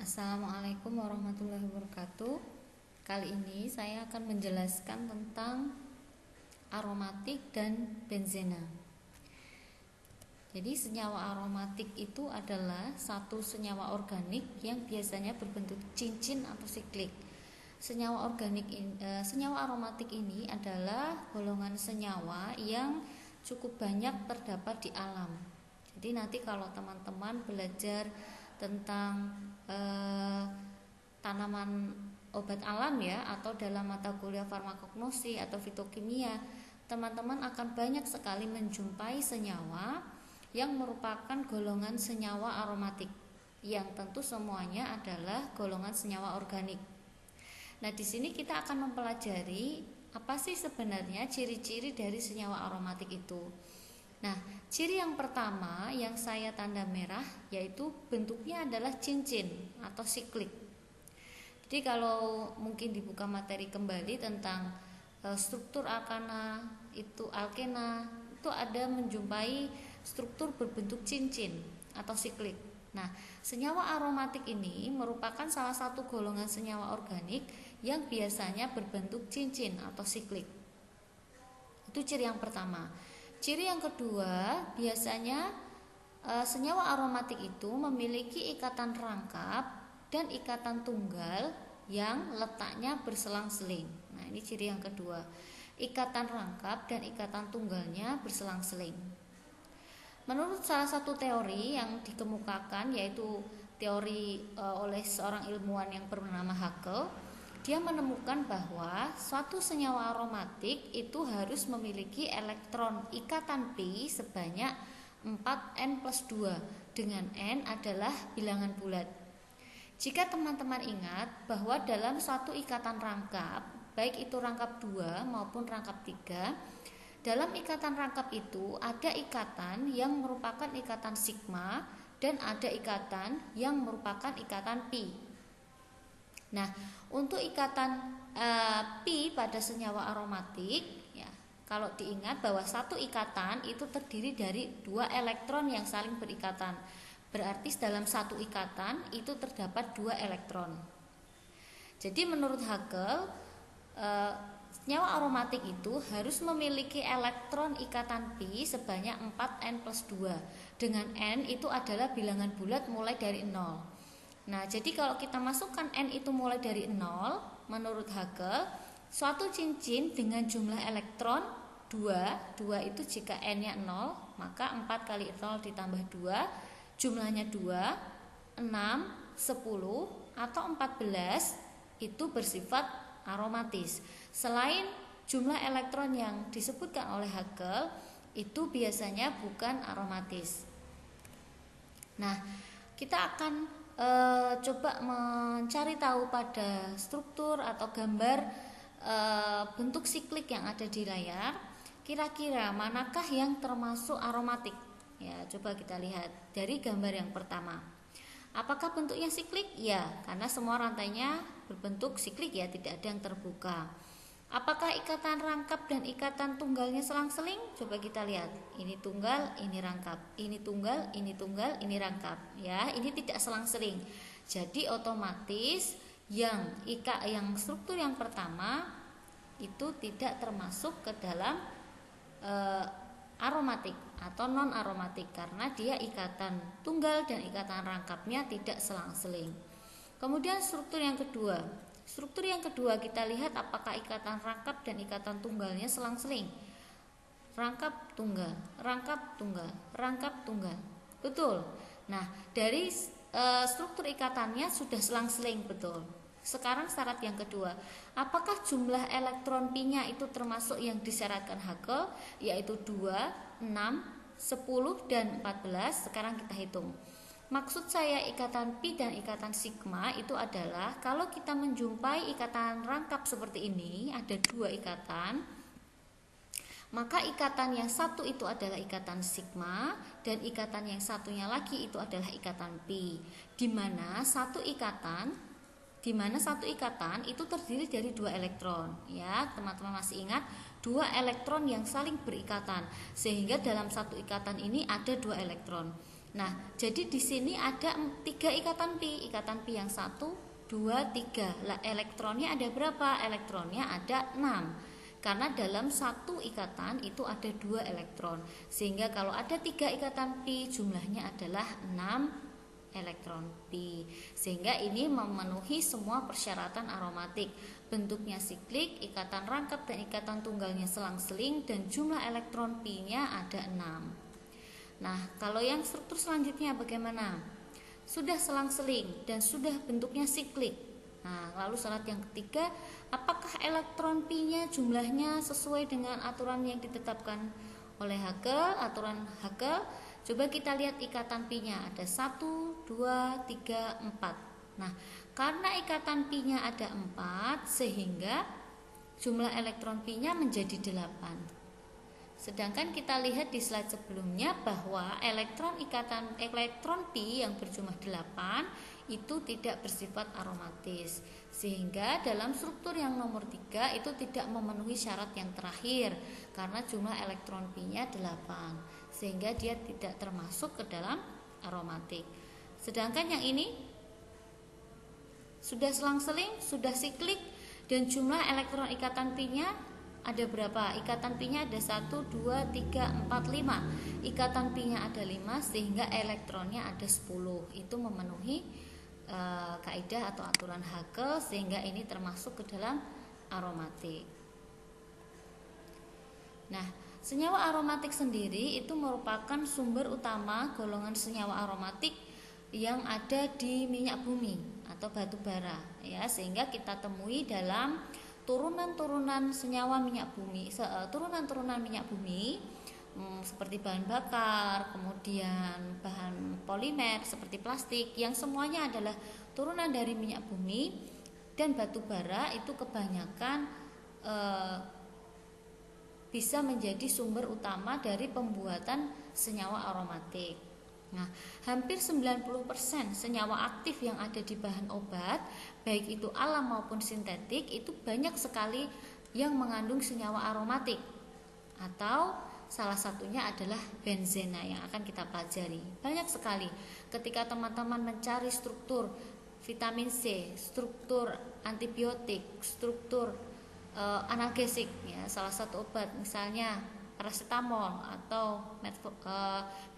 Assalamualaikum warahmatullahi wabarakatuh. Kali ini saya akan menjelaskan tentang aromatik dan benzena. Jadi senyawa aromatik itu adalah satu senyawa organik yang biasanya berbentuk cincin atau siklik. Senyawa aromatik ini adalah golongan senyawa yang cukup banyak terdapat di alam. Jadi nanti kalau teman-teman belajar tentang tanaman obat alam ya, atau dalam mata kuliah farmakognosi atau fitokimia, teman-teman akan banyak sekali menjumpai senyawa yang merupakan golongan senyawa aromatik, yang tentu semuanya adalah golongan senyawa organik. Nah, di sini kita akan mempelajari apa sih sebenarnya ciri-ciri dari senyawa aromatik itu. Nah, ciri yang pertama yang saya tanda merah yaitu bentuknya adalah cincin atau siklik. Jadi kalau mungkin dibuka materi kembali tentang struktur alkana, alkena itu ada menjumpai struktur berbentuk cincin atau siklik. Nah, senyawa aromatik ini merupakan salah satu golongan senyawa organik yang biasanya berbentuk cincin atau siklik. Itu ciri yang pertama. Ciri yang kedua, biasanya senyawa aromatik itu memiliki ikatan rangkap dan ikatan tunggal yang letaknya berselang-seling. Nah, ini ciri yang kedua. Ikatan rangkap dan ikatan tunggalnya berselang-seling. Menurut salah satu teori yang dikemukakan, yaitu teori oleh seorang ilmuwan yang bernama Haeckel, dia menemukan bahwa suatu senyawa aromatik itu harus memiliki elektron ikatan pi sebanyak 4n+2, dengan n adalah bilangan bulat. Jika teman-teman ingat bahwa dalam suatu ikatan rangkap, baik itu rangkap 2 maupun rangkap 3, dalam ikatan rangkap itu ada ikatan yang merupakan ikatan sigma dan ada ikatan yang merupakan ikatan pi. Nah, untuk ikatan pi pada senyawa aromatik ya, kalau diingat bahwa satu ikatan itu terdiri dari 2 elektron yang saling berikatan. Berarti dalam satu ikatan itu terdapat 2 elektron. Jadi menurut Haeckel, senyawa aromatik itu harus memiliki elektron ikatan pi sebanyak 4n+2, dengan n itu adalah bilangan bulat mulai dari 0. Nah, jadi kalau kita masukkan n itu mulai dari 0, menurut Haeckel, suatu cincin dengan jumlah elektron 2 itu jika n-nya 0, maka 4 kali 0 ditambah 2, jumlahnya 2, 6, 10, atau 14 itu bersifat aromatis. Selain jumlah elektron yang disebutkan oleh Haeckel, itu biasanya bukan aromatis. Nah, kita akan coba mencari tahu pada struktur atau gambar bentuk siklik yang ada di layar, kira-kira manakah yang termasuk aromatik? Ya, coba kita lihat dari gambar yang pertama. Apakah bentuknya siklik? Ya, karena semua rantainya berbentuk siklik ya, tidak ada yang terbuka. Apakah ikatan rangkap dan ikatan tunggalnya selang-seling? Coba kita lihat. Ini tunggal, ini rangkap. Ini tunggal, ini rangkap. Ya, ini tidak selang-seling. Jadi otomatis yang struktur yang pertama itu tidak termasuk ke dalam aromatik atau non aromatik, karena dia ikatan tunggal dan ikatan rangkapnya tidak selang-seling. Kemudian struktur yang kedua. Struktur yang kedua kita lihat apakah ikatan rangkap dan ikatan tunggalnya selang-seling. Rangkap tunggal, rangkap tunggal, rangkap tunggal. Betul. Nah, dari struktur ikatannya sudah selang-seling, betul. Sekarang syarat yang kedua, apakah jumlah elektron pi-nya itu termasuk yang disyaratkan Haeckel, yaitu 2, 6, 10, dan 14. Sekarang kita hitung. Maksud saya ikatan pi dan ikatan sigma itu adalah kalau kita menjumpai ikatan rangkap seperti ini, ada 2 ikatan, maka ikatan yang satu itu adalah ikatan sigma dan ikatan yang satunya lagi itu adalah ikatan pi, di mana satu ikatan itu terdiri dari 2 elektron. Ya, teman-teman masih ingat 2 elektron yang saling berikatan, sehingga dalam satu ikatan ini ada 2 elektron. Nah, jadi di sini ada 3 ikatan pi. Ikatan pi yang 1, 2, 3. Lah, elektronnya ada berapa? Elektronnya ada 6. Karena dalam satu ikatan itu ada 2 elektron. Sehingga kalau ada 3 ikatan pi, jumlahnya adalah 6 elektron pi. Sehingga ini memenuhi semua persyaratan aromatik. Bentuknya siklik, ikatan rangkap dan ikatan tunggalnya selang-seling, dan jumlah elektron pi-nya ada 6. Nah, kalau yang struktur selanjutnya bagaimana? Sudah selang-seling dan sudah bentuknya siklik. Nah, lalu syarat yang ketiga, apakah elektron pi-nya jumlahnya sesuai dengan aturan yang ditetapkan oleh Hegel, aturan Hegel? Coba kita lihat ikatan pi-nya, ada 1, 2, 3, 4. Nah, karena ikatan pi-nya ada 4, sehingga jumlah elektron pi-nya menjadi 8. Sedangkan kita lihat di slide sebelumnya bahwa elektron pi yang berjumlah 8 itu tidak bersifat aromatis. Sehingga dalam struktur yang nomor 3 itu tidak memenuhi syarat yang terakhir karena jumlah elektron pi-nya 8. Sehingga dia tidak termasuk ke dalam aromatik. Sedangkan yang ini sudah selang-seling, sudah siklik, dan jumlah elektron ikatan pi-nya ada berapa? Ikatan pi-nya ada 1, 2, 3, 4, 5. Ikatan pi-nya ada 5 sehingga elektronnya ada 10. Itu memenuhi kaidah atau aturan Hegel, sehingga ini termasuk ke dalam aromatik. Nah, senyawa aromatik sendiri itu merupakan sumber utama golongan senyawa aromatik yang ada di minyak bumi atau batu bara, ya, sehingga kita temui dalam turunan-turunan senyawa minyak bumi, turunan-turunan minyak bumi seperti bahan bakar, kemudian bahan polimer seperti plastik, yang semuanya adalah turunan dari minyak bumi, dan batu bara itu kebanyakan bisa menjadi sumber utama dari pembuatan senyawa aromatik. Nah, hampir 90% senyawa aktif yang ada di bahan obat, baik itu alam maupun sintetik, itu banyak sekali yang mengandung senyawa aromatik. Atau salah satunya adalah benzena yang akan kita pelajari. Banyak sekali. Ketika teman-teman mencari struktur vitamin C, struktur antibiotik, struktur analgesik, ya, salah satu obat misalnya paracetamol atau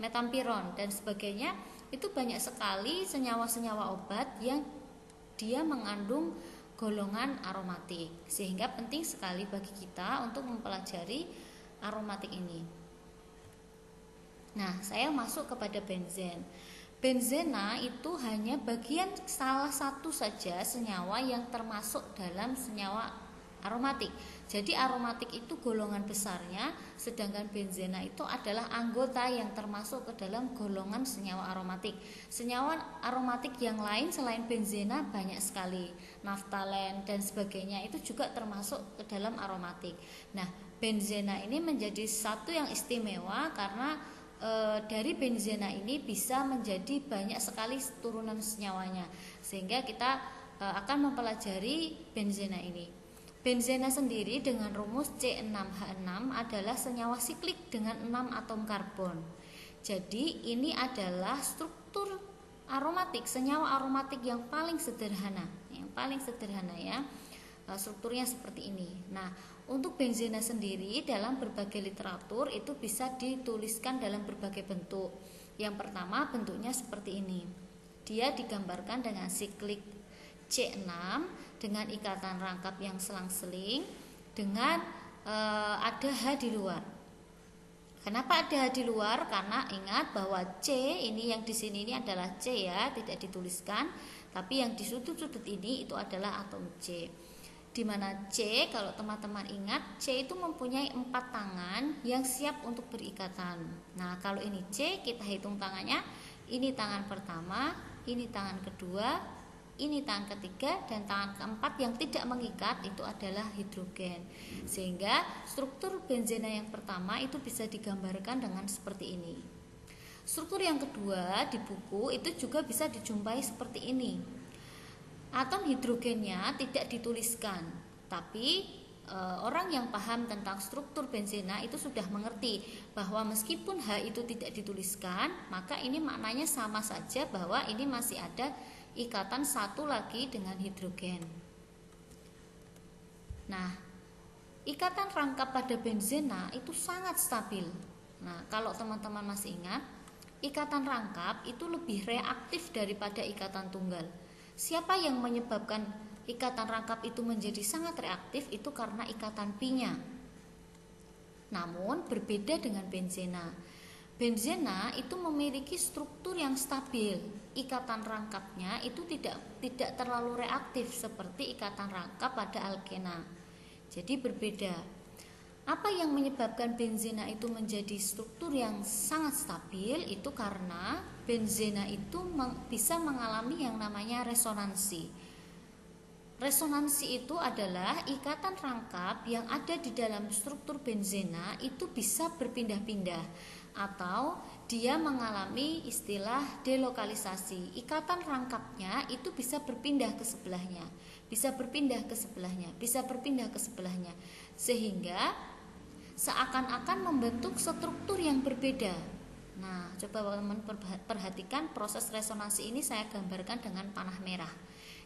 metampiron dan sebagainya, itu banyak sekali senyawa-senyawa obat yang dia mengandung golongan aromatik, sehingga penting sekali bagi kita untuk mempelajari aromatik ini. Nah, saya masuk kepada benzen. Benzena itu hanya bagian salah satu saja senyawa yang termasuk dalam senyawa aromatik. Jadi aromatik itu golongan besarnya, sedangkan benzena itu adalah anggota yang termasuk ke dalam golongan senyawa aromatik. Senyawa aromatik yang lain selain benzena banyak sekali, naftalen dan sebagainya itu juga termasuk ke dalam aromatik. Nah, benzena ini menjadi satu yang istimewa karena dari benzena ini bisa menjadi banyak sekali turunan senyawanya, sehingga kita akan mempelajari benzena ini. Benzena sendiri dengan rumus C6H6 adalah senyawa siklik dengan 6 atom karbon. Jadi ini adalah struktur aromatik, senyawa aromatik yang paling sederhana, ya. Strukturnya seperti ini. Nah, untuk benzena sendiri dalam berbagai literatur itu bisa dituliskan dalam berbagai bentuk. Yang pertama bentuknya seperti ini. Dia digambarkan dengan siklik C6 dengan ikatan rangkap yang selang-seling dengan ada H di luar. Kenapa ada H di luar? Karena ingat bahwa C ini yang di sini ini adalah C, ya, tidak dituliskan, tapi yang di sudut-sudut ini itu adalah atom C. Di mana C, kalau teman-teman ingat, C itu mempunyai 4 tangan yang siap untuk berikatan. Nah, kalau ini C, kita hitung tangannya. Ini tangan pertama, ini tangan kedua, ini tangan ketiga, dan tangan keempat yang tidak mengikat itu adalah hidrogen. Sehingga struktur benzena yang pertama itu bisa digambarkan dengan seperti ini. Struktur yang kedua di buku itu juga bisa dijumpai seperti ini. Atom hidrogennya tidak dituliskan, tapi orang yang paham tentang struktur benzena itu sudah mengerti bahwa meskipun H itu tidak dituliskan, maka ini maknanya sama saja bahwa ini masih ada ikatan satu lagi dengan hidrogen. Nah, ikatan rangkap pada benzena itu sangat stabil. Nah, kalau teman-teman masih ingat, ikatan rangkap itu lebih reaktif daripada ikatan tunggal. Siapa yang menyebabkan ikatan rangkap itu menjadi sangat reaktif? Itu karena ikatan pi-nya. Namun berbeda dengan benzena. Benzena itu memiliki struktur yang stabil. Ikatan rangkapnya itu tidak terlalu reaktif seperti ikatan rangkap pada alkena. Jadi berbeda. Apa yang menyebabkan benzena itu menjadi struktur yang sangat stabil? Itu karena benzena itu bisa mengalami yang namanya resonansi. Resonansi itu adalah ikatan rangkap yang ada di dalam struktur benzena itu bisa berpindah-pindah atau dia mengalami istilah delokalisasi. Ikatan rangkapnya itu bisa berpindah ke sebelahnya, bisa berpindah ke sebelahnya, bisa berpindah ke sebelahnya, sehingga seakan-akan membentuk struktur yang berbeda. Nah, coba teman-teman perhatikan proses resonansi ini saya gambarkan dengan panah merah.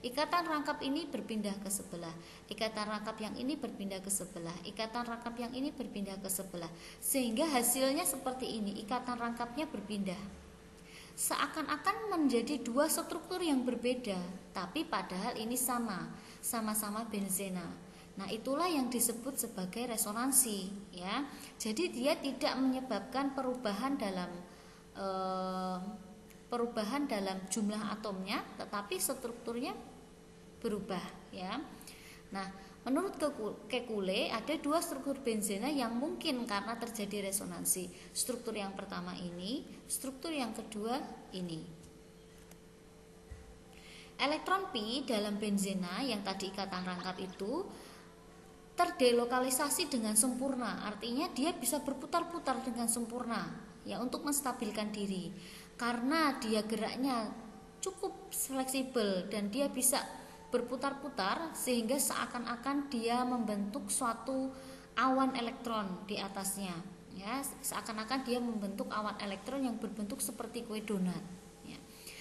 Ikatan rangkap ini berpindah ke sebelah, ikatan rangkap yang ini berpindah ke sebelah, ikatan rangkap yang ini berpindah ke sebelah, sehingga hasilnya seperti ini, ikatan rangkapnya berpindah. Seakan-akan menjadi dua struktur yang berbeda, tapi padahal ini sama-sama benzena. Nah, itulah yang disebut sebagai resonansi, ya. Jadi dia tidak menyebabkan perubahan dalam jumlah atomnya, tetapi strukturnya berubah, ya. Nah, menurut Kekulé ada dua struktur benzena yang mungkin karena terjadi resonansi. Struktur yang pertama ini, struktur yang kedua ini. Elektron pi dalam benzena yang tadi ikatan rangkap itu terdelokalisasi dengan sempurna, artinya dia bisa berputar-putar dengan sempurna, ya, untuk menstabilkan diri. Karena dia geraknya cukup fleksibel dan dia bisa berputar-putar sehingga seakan-akan dia membentuk suatu awan elektron di atasnya, ya, seakan-akan dia membentuk awan elektron yang berbentuk seperti kue donat, ya.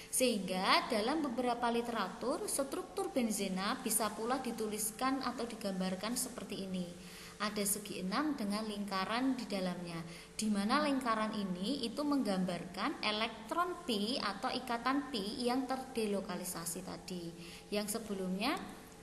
Sehingga dalam beberapa literatur struktur benzena bisa pula dituliskan atau digambarkan seperti ini. Ada segi 6 dengan lingkaran di dalamnya, di mana lingkaran ini itu menggambarkan elektron pi atau ikatan pi yang terdelokalisasi tadi. Yang sebelumnya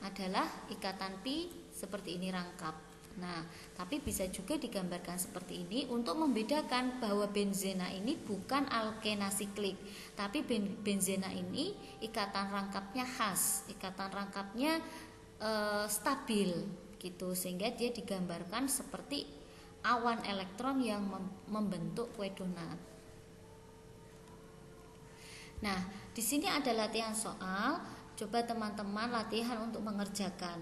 adalah ikatan pi seperti ini rangkap. Nah, tapi bisa juga digambarkan seperti ini untuk membedakan bahwa benzena ini bukan alkena siklik, tapi benzena ini ikatan rangkapnya khas, ikatan rangkapnya stabil gitu, sehingga dia digambarkan seperti awan elektron yang membentuk kue donat. Nah, di sini ada latihan soal. Coba teman-teman latihan untuk mengerjakan.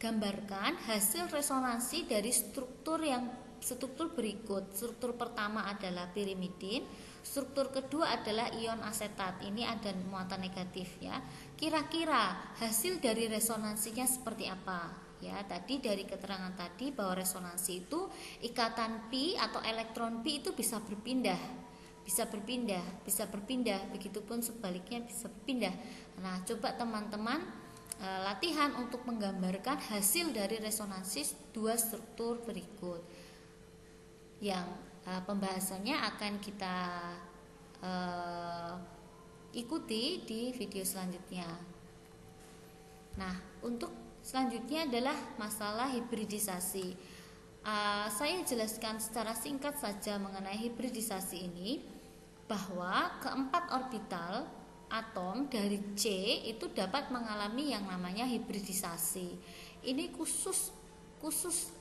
Gambarkan hasil resonansi dari struktur berikut. Struktur pertama adalah pirimidin, struktur kedua adalah ion asetat. Ini ada muatan negatif, ya. Kira-kira hasil dari resonansinya seperti apa? Ya, tadi dari keterangan tadi bahwa resonansi itu ikatan pi atau elektron pi itu bisa berpindah, begitupun sebaliknya bisa berpindah. Nah, coba teman-teman latihan untuk menggambarkan hasil dari resonansi dua struktur berikut yang pembahasannya akan kita ikuti di video selanjutnya. Nah, untuk selanjutnya adalah masalah hibridisasi. Saya jelaskan secara singkat saja mengenai hibridisasi ini, bahwa keempat orbital atom dari C itu dapat mengalami yang namanya hibridisasi. Ini khusus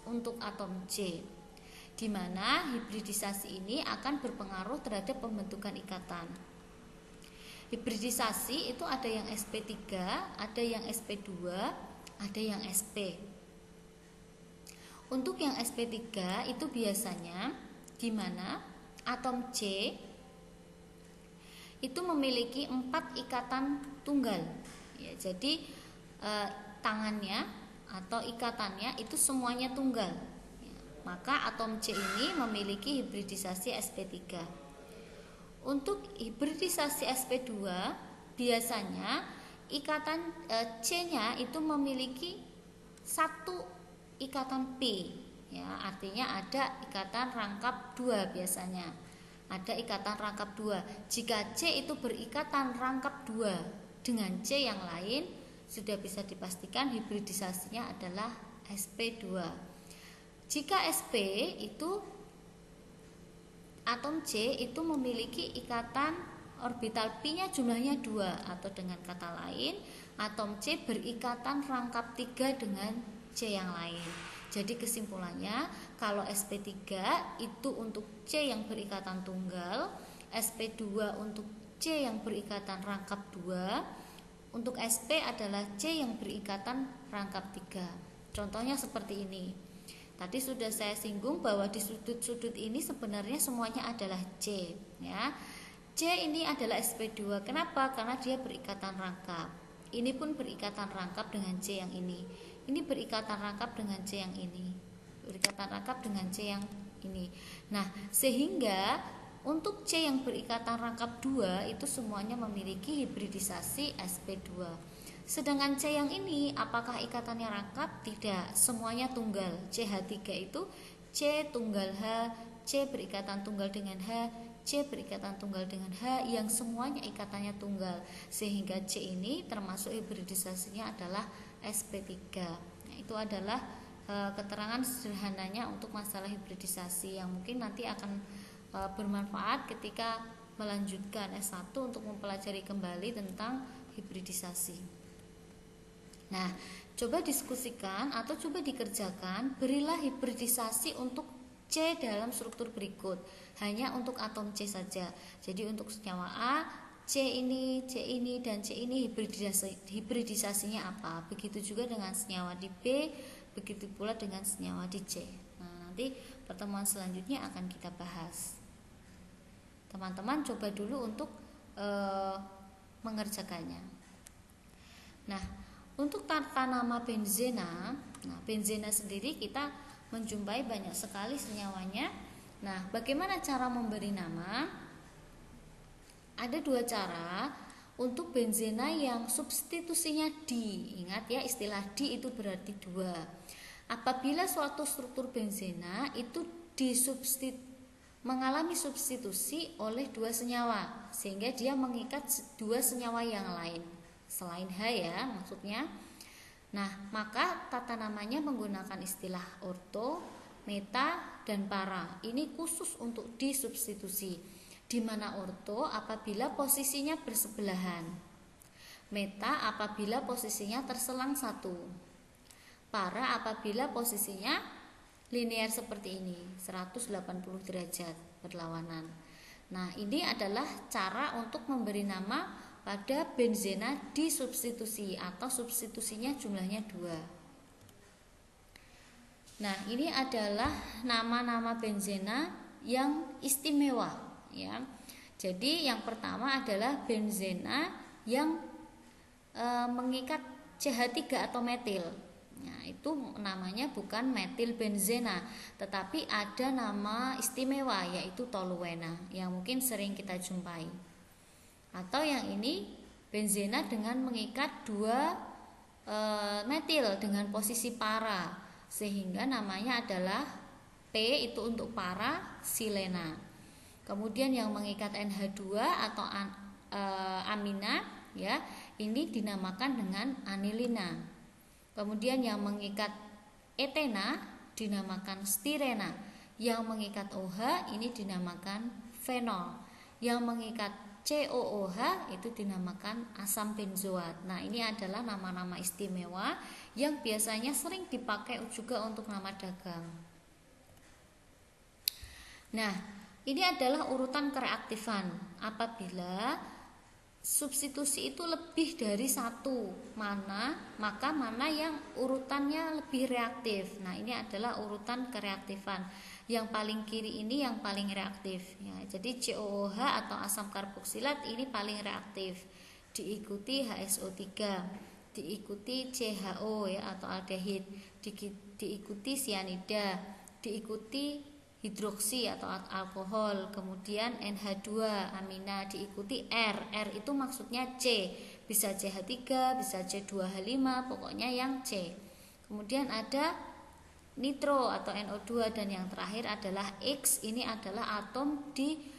untuk atom C, di mana hibridisasi ini akan berpengaruh terhadap pembentukan ikatan. Hibridisasi itu ada yang sp3, ada yang sp2, ada yang sp. Untuk yang sp3 itu biasanya di mana atom C itu memiliki 4 ikatan tunggal, ya. Jadi tangannya atau ikatannya itu semuanya tunggal. Maka atom C ini memiliki hibridisasi sp3. Untuk hibridisasi sp2 biasanya ikatan C-nya itu memiliki satu ikatan P, ya, artinya ada ikatan rangkap 2 biasanya. Ada ikatan rangkap 2. Jika C itu berikatan rangkap 2 dengan C yang lain, sudah bisa dipastikan hibridisasinya adalah sp2. Jika sp itu atom C itu memiliki ikatan orbital P-nya jumlahnya 2, atau dengan kata lain atom C berikatan rangkap 3 dengan C yang lain. Jadi kesimpulannya, kalau sp3 itu untuk C yang berikatan tunggal, sp2 untuk C yang berikatan rangkap 2, untuk sp adalah C yang berikatan rangkap 3. Contohnya seperti ini. Tadi sudah saya singgung bahwa di sudut-sudut ini sebenarnya semuanya adalah C, ya. C ini adalah sp2. Kenapa? Karena dia berikatan rangkap. Ini pun berikatan rangkap dengan C yang ini. Ini berikatan rangkap dengan C yang ini. Berikatan rangkap dengan C yang ini. Nah, sehingga untuk C yang berikatan rangkap 2 itu semuanya memiliki hibridisasi sp2. Sedangkan C yang ini, apakah ikatannya rangkap? Tidak, semuanya tunggal. CH3 itu C tunggal H, C berikatan tunggal dengan H, C berikatan tunggal dengan H, yang semuanya ikatannya tunggal. Sehingga C ini termasuk hibridisasinya adalah sp3. Nah, itu adalah keterangan sederhananya untuk masalah hibridisasi yang mungkin nanti akan bermanfaat ketika melanjutkan S1 untuk mempelajari kembali tentang hibridisasi. Nah, coba diskusikan atau coba dikerjakan, berilah hibridisasi untuk C dalam struktur berikut, hanya untuk atom C saja. Jadi untuk senyawa A, C ini, dan C ini hibridisasinya apa? Begitu juga dengan senyawa di B, begitu pula dengan senyawa di C. Nah, nanti pertemuan selanjutnya akan kita bahas. Teman-teman coba dulu untuk mengerjakannya. Nah, untuk tata nama benzena, benzena sendiri kita menjumpai banyak sekali senyawanya. Nah, bagaimana cara memberi nama? Ada 2 cara untuk benzena yang substitusinya di. Ingat ya, istilah di itu berarti 2. Apabila suatu struktur benzena itu mengalami substitusi oleh 2 senyawa, sehingga dia mengikat 2 senyawa yang lain selain H, ya, maksudnya. Nah, maka tata namanya menggunakan istilah orto, meta, dan para. Ini khusus untuk disubstitusi. Di mana orto apabila posisinya bersebelahan, meta apabila posisinya terselang 1, para apabila posisinya linear seperti ini, 180 derajat berlawanan. Nah, ini adalah cara untuk memberi nama pada benzena disubstitusi atau substitusinya jumlahnya 2. Nah, ini adalah nama-nama benzena yang istimewa, ya. Jadi yang pertama adalah benzena yang mengikat CH3 atau metil. Nah, itu namanya bukan metil benzena, tetapi ada nama istimewa yaitu toluena yang mungkin sering kita jumpai. Atau yang ini benzena dengan mengikat 2 metil dengan posisi para, sehingga namanya adalah P itu untuk para silena. Kemudian yang mengikat NH2 atau amina, ya, ini dinamakan dengan anilina. Kemudian yang mengikat etena dinamakan stirena. Yang mengikat OH ini dinamakan fenol. Yang mengikat COOH itu dinamakan asam benzoat. Nah, ini adalah nama-nama istimewa yang biasanya sering dipakai juga untuk nama dagang. Nah, ini adalah urutan kereaktifan. Apabila substitusi itu lebih dari 1, maka mana yang urutannya lebih reaktif. Nah, ini adalah urutan kereaktifan. Yang paling kiri ini yang paling reaktif, ya. Jadi COOH atau asam karboksilat ini paling reaktif, diikuti HSO3, diikuti CHO ya atau aldehid, diikuti sianida, diikuti hidroksi atau alkohol, kemudian NH2 amina, diikuti R itu maksudnya C, bisa CH3, bisa C2H5, pokoknya yang C. Kemudian ada nitro atau NO2, dan yang terakhir adalah X, ini adalah atom di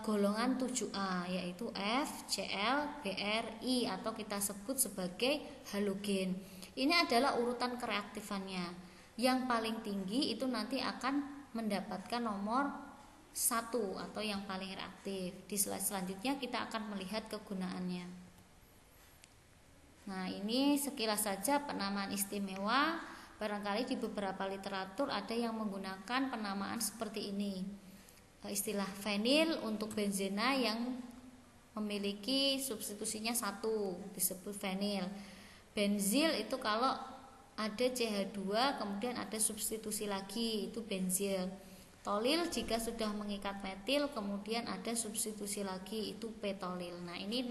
golongan 7A, yaitu F, Cl, Br, I atau kita sebut sebagai halogen. Ini adalah urutan kereaktifannya. Yang paling tinggi itu nanti akan mendapatkan nomor 1 atau yang paling reaktif. Di slide selanjutnya kita akan melihat kegunaannya. Nah, ini sekilas saja penamaan istimewa. Barangkali di beberapa literatur ada yang menggunakan penamaan seperti ini. Istilah fenil untuk benzena yang memiliki substitusinya 1 disebut fenil. Benzil itu kalau ada CH2 kemudian ada substitusi lagi, itu benzil. Tolil jika sudah mengikat metil kemudian ada substitusi lagi, itu petolil. Nah, ini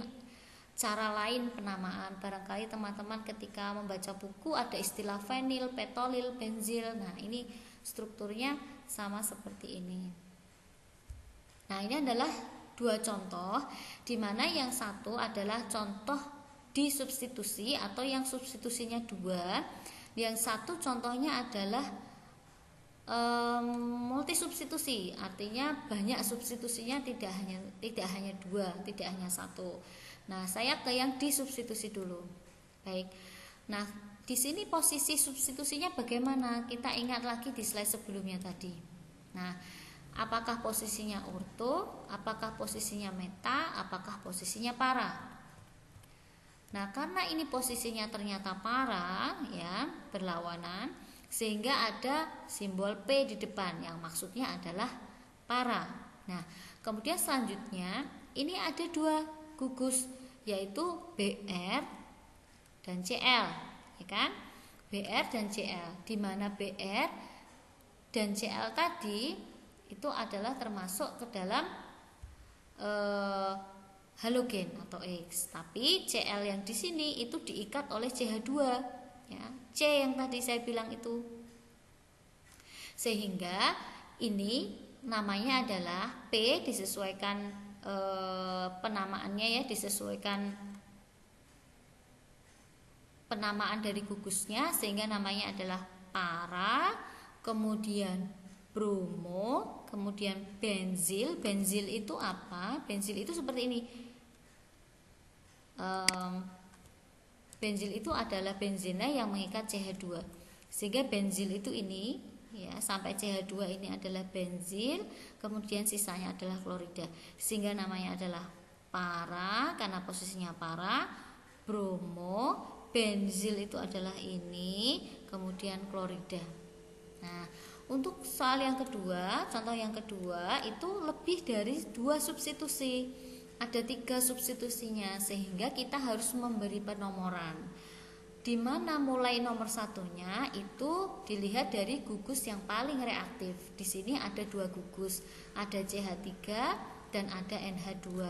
cara lain penamaan. Barangkali teman-teman ketika membaca buku ada istilah fenil, petolil, benzil. Nah, ini strukturnya sama seperti ini. Nah, ini adalah 2 contoh, di mana yang satu adalah contoh disubstitusi atau yang substitusinya 2. Yang satu contohnya adalah multisubstitusi, artinya banyak substitusinya, tidak hanya 2, tidak hanya 1. Nah, saya ke yang disubstitusi dulu. Baik. Nah, di sini posisi substitusinya bagaimana? Kita ingat lagi di slide sebelumnya tadi. Nah, apakah posisinya orto, apakah posisinya meta, apakah posisinya para? Nah, karena ini posisinya ternyata para ya, berlawanan, sehingga ada simbol P di depan yang maksudnya adalah para. Nah, kemudian selanjutnya ini ada 2 gugus, yaitu BR dan CL, ya kan? BR dan CL, di mana BR dan CL tadi itu adalah termasuk ke dalam halogen atau X. Tapi Cl yang di sini itu diikat oleh CH2 ya, C yang tadi saya bilang itu. Sehingga ini namanya adalah P disesuaikan penamaannya ya, disesuaikan penamaan dari gugusnya sehingga namanya adalah para, kemudian bromo, kemudian benzil. Benzil itu apa? Benzil itu seperti ini. Benzil itu adalah benzena yang mengikat CH2. Sehingga benzil itu ini ya, sampai CH2 ini adalah benzil, kemudian sisanya adalah klorida. Sehingga namanya adalah para karena posisinya para, bromo, benzil itu adalah ini, kemudian klorida. Nah, untuk soal yang kedua, contoh yang kedua itu lebih dari 2 substitusi. Ada 3 substitusinya, sehingga kita harus memberi penomoran. Di mana mulai nomor satunya itu dilihat dari gugus yang paling reaktif. Di sini ada 2 gugus, ada CH3 dan ada NH2.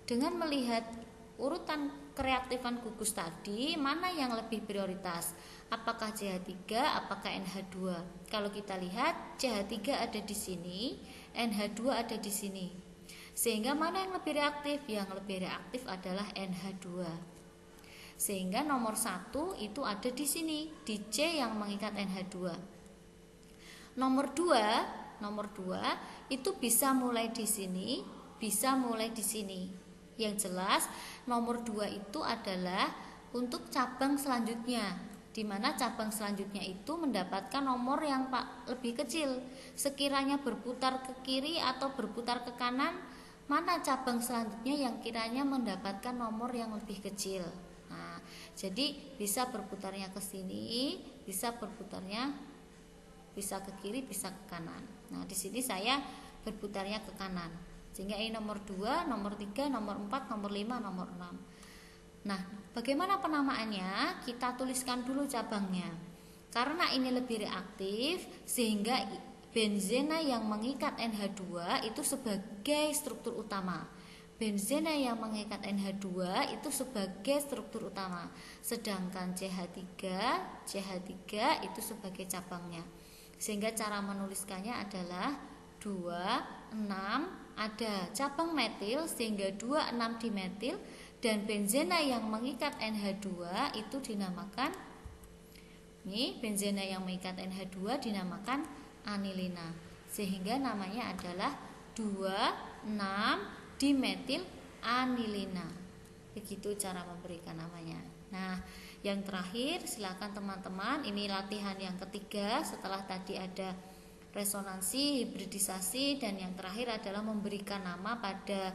Dengan melihat urutan kereaktifan gugus tadi, mana yang lebih prioritas? Apakah CH3, apakah NH2? Kalau kita lihat CH3 ada di sini, NH2 ada di sini. Sehingga mana yang lebih reaktif? Yang lebih reaktif adalah NH2. Sehingga nomor 1 itu ada di sini, di C yang mengikat NH2. Nomor 2 itu bisa mulai di sini, bisa mulai di sini. Yang jelas nomor 2 itu adalah untuk cabang selanjutnya, di mana cabang selanjutnya itu mendapatkan nomor yang lebih kecil. Sekiranya berputar ke kiri atau berputar ke kanan, mana cabang selanjutnya yang kiranya mendapatkan nomor yang lebih kecil. Nah, jadi bisa berputarnya ke sini, bisa berputarnya bisa ke kiri, bisa ke kanan. Nah, di sini saya berputarnya ke kanan. Sehingga ini nomor 2, nomor 3, nomor 4, nomor 5, nomor 6. Nah, bagaimana penamaannya? Kita tuliskan dulu cabangnya. Karena ini lebih reaktif, sehingga benzena yang mengikat NH2 itu sebagai struktur utama. benzena yang mengikat NH2 itu sebagai struktur utama, sedangkan CH3 itu sebagai cabangnya. Sehingga cara menuliskannya adalah 2, 6, ada cabang metil sehingga 2, 6 dimetil, dan benzena yang mengikat NH2 itu dinamakan, ini benzena yang mengikat NH2 dinamakan anilina, sehingga namanya adalah 2, 6 dimetil anilina. Begitu cara memberikan namanya. Nah, yang terakhir silakan teman-teman, ini latihan yang ketiga setelah tadi ada resonansi, hibridisasi, dan yang terakhir adalah memberikan nama pada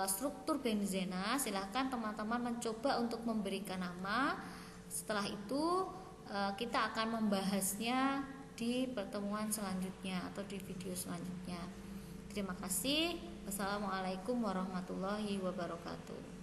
struktur benzena. Silakan teman-teman mencoba untuk memberikan nama. Setelah itu kita akan membahasnya di pertemuan selanjutnya atau di video selanjutnya. Terima kasih. Wassalamualaikum warahmatullahi wabarakatuh.